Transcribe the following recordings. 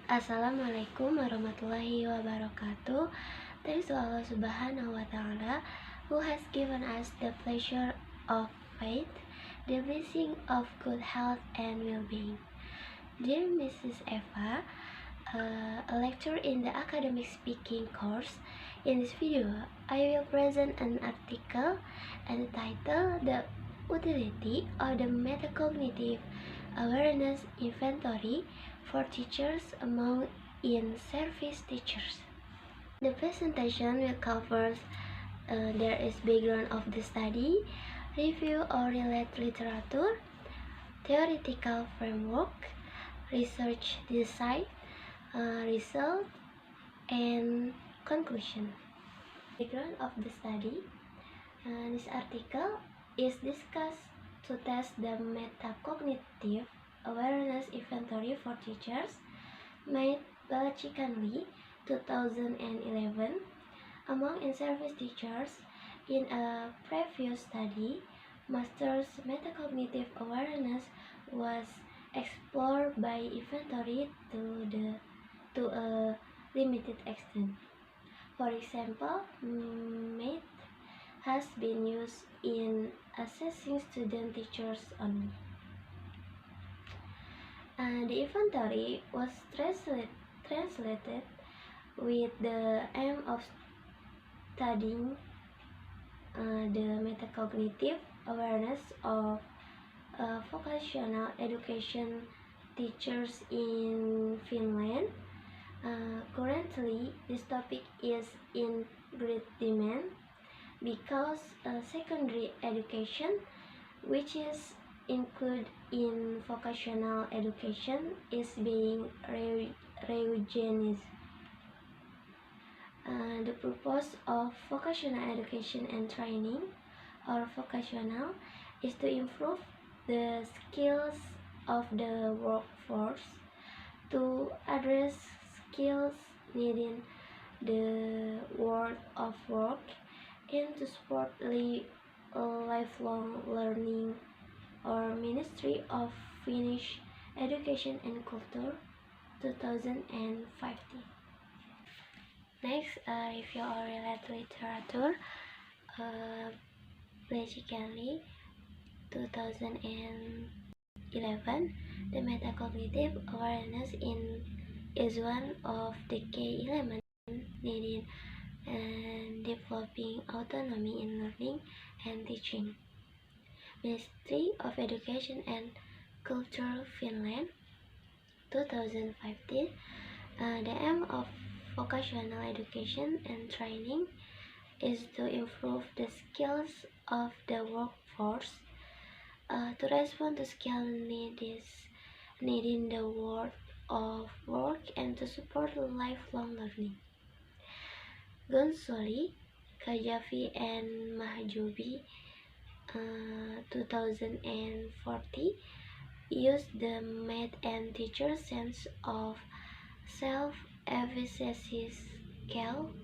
Assalamualaikum warahmatullahi wabarakatuh. Thanks to Allah subhanahu wa ta'ala who has given us the pleasure of faith, the blessing of good health and well-being. Dear Mrs. Eva, a lecturer in the academic speaking course. In this video, I will present an article entitled The Utility of the Metacognitive Awareness Inventory for Teachers among in-service teachers. The presentation will cover there is background of the study, review or related literature, theoretical framework, research design, result, and conclusion. Background of the study. This article is discussed to test the metacognitive awareness inventory for teachers made by Chicanli 2011 among in-service teachers. In a previous study, master's metacognitive awareness was explored by inventory to a limited extent. For example, MATE has been used in assessing student teachers only. The inventory was translated with the aim of studying the metacognitive awareness of vocational education teachers in Finland. Currently, this topic is in great demand because secondary education, which is included in vocational education, is being reorganized. The purpose of vocational education and training, or vocational, is to improve the skills of the workforce, to address skills needed the world of work, and to support lifelong learning, or Ministry of Finnish Education and Culture 2015. Next, review or related literature. Basically, 2011, the metacognitive awareness is one of the key elements needed in developing autonomy in learning and teaching. Ministry of Education and Culture Finland 2015. The aim of vocational education and training is to improve the skills of the workforce, to respond to skill needs in the world of work, and to support lifelong learning. Gonzoli, Kajavi, and Mahjoubi 2040 use the math and teacher sense of self-efficacy scale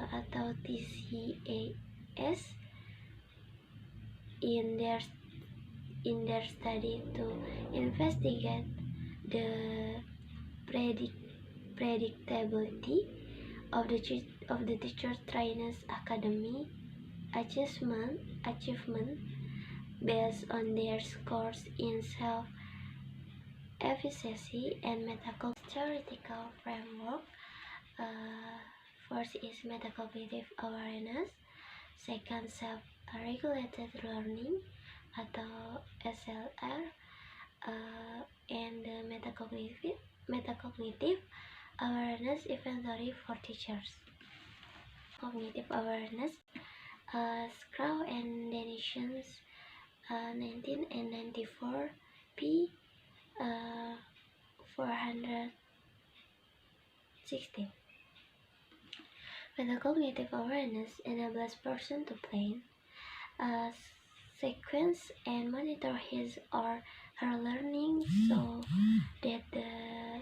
atau TCAS in their study to investigate the predictability of the teacher trainers academy achievement based on their scores in self-efficacy and metacognitive theoretical framework. First is metacognitive awareness, second self-regulated learning atau SLR, and the metacognitive awareness inventory for teachers. Cognitive awareness, Scrow and Denishans 1994, p. 460. Metacognitive awareness enables person to plan, sequence, and monitor his or her learning so that the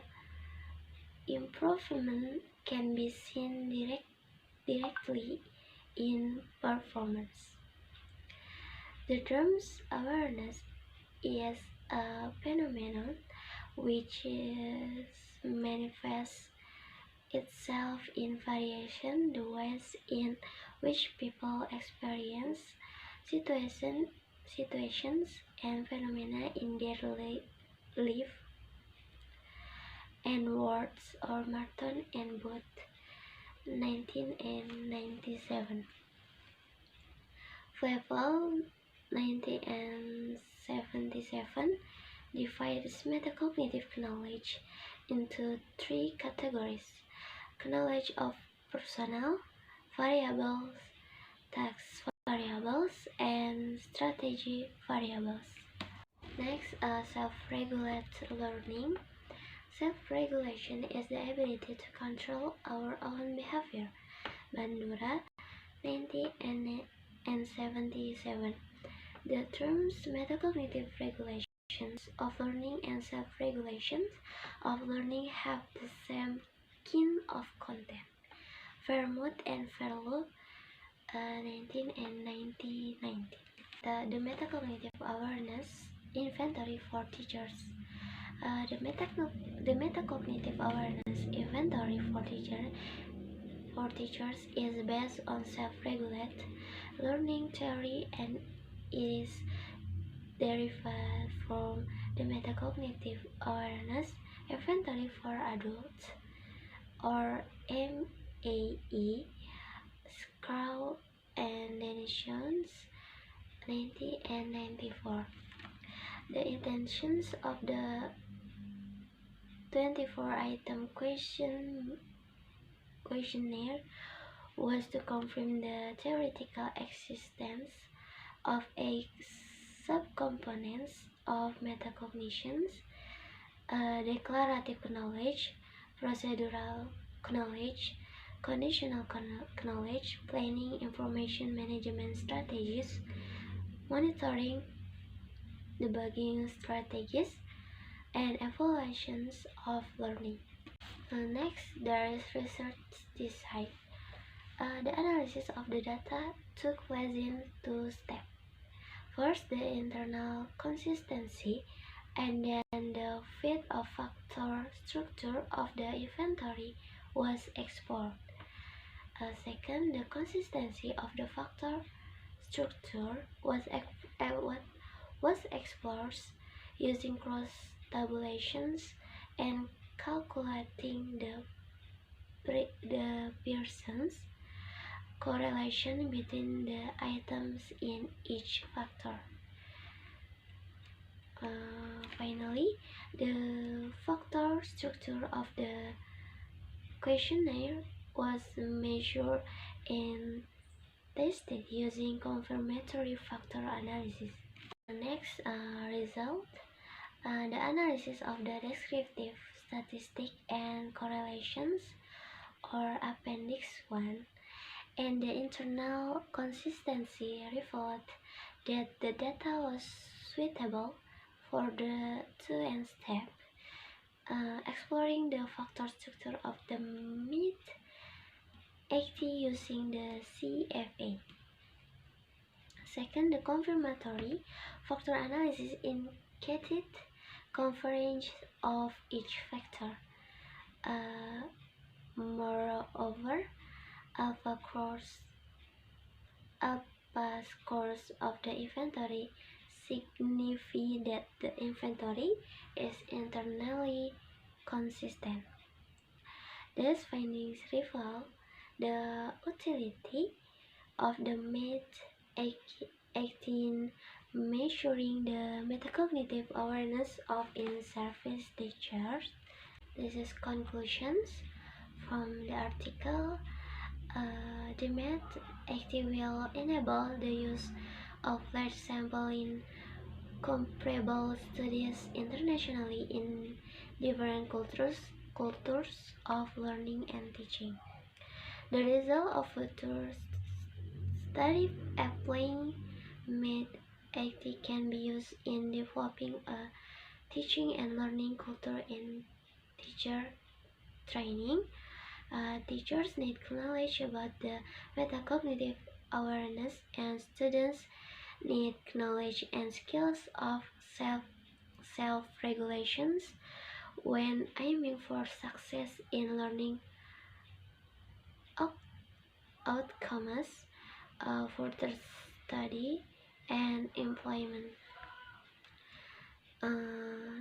improvement can be seen directly in performance. The term's awareness is a phenomenon which is manifests itself in variation the ways in which people experience situations and phenomena in their life and words, or Martin and Booth, 1997. Flavel, 1977, divides metacognitive knowledge into three categories: knowledge of personal variables, task variables, and strategy variables. Next, self-regulated learning. Self-regulation is the ability to control our own behavior. Bandura, 1977. The terms metacognitive regulations of learning and self-regulations of learning have the same kind of content. Vermouth and Verloop, 1990. The metacognitive awareness inventory for teachers. The metacognitive awareness inventory for teachers is based on self-regulate learning theory, and it is derived from the metacognitive awareness inventory for adults, or MAE, Scrow and Denison, 1994. The intentions of the 24-item questionnaire was to confirm the theoretical existence of a subcomponents of metacognitions: declarative knowledge, procedural knowledge, conditional knowledge, planning, information management strategies, monitoring, debugging strategies, and evaluations of learning. Next, there is research design. The analysis of the data took place in two steps. First, the internal consistency, and then the fit of factor structure of the inventory was explored. Second, the consistency of the factor structure was explored using cross tabulations and calculating the Pearson's correlation between the items in each factor. Finally, the factor structure of the questionnaire was measured and tested using confirmatory factor analysis. The next result, the analysis of the descriptive statistic and correlations, or Appendix 1, and the internal consistency revealed that the data was suitable for the 2N step, exploring the factor structure of the MIT-80 using the CFA. Second, the confirmatory factor analysis indicated convergence of each factor. Moreover, alpha scores of the inventory signify that the inventory is internally consistent. These findings reveal the utility of the MIT-18 measuring the metacognitive awareness of in-service teachers. This is conclusions from the article. The MIT-80 will enable the use of large sample in comparable studies internationally in different cultures of learning and teaching. The result of future study applying MIT-80 can be used in developing a teaching and learning culture in teacher training. Teachers need knowledge about the metacognitive awareness, and students need knowledge and skills of self-regulations, when aiming for success in learning outcomes, further study, and employment.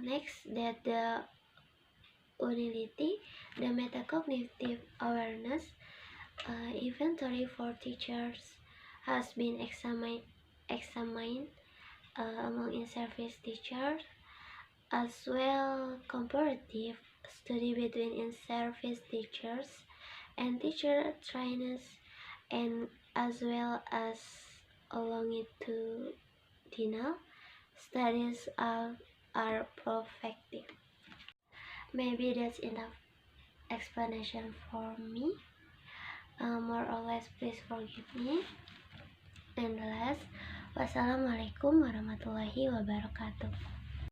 Next, that the UNILITY, the metacognitive awareness inventory for teachers, has been examined among in-service teachers, as well comparative study between in-service teachers and teacher trainees, and as well as longitudinal studies are prospective. Maybe that's enough explanation for me. More or less, please forgive me. And the last, wassalamualaikum warahmatullahi wabarakatuh.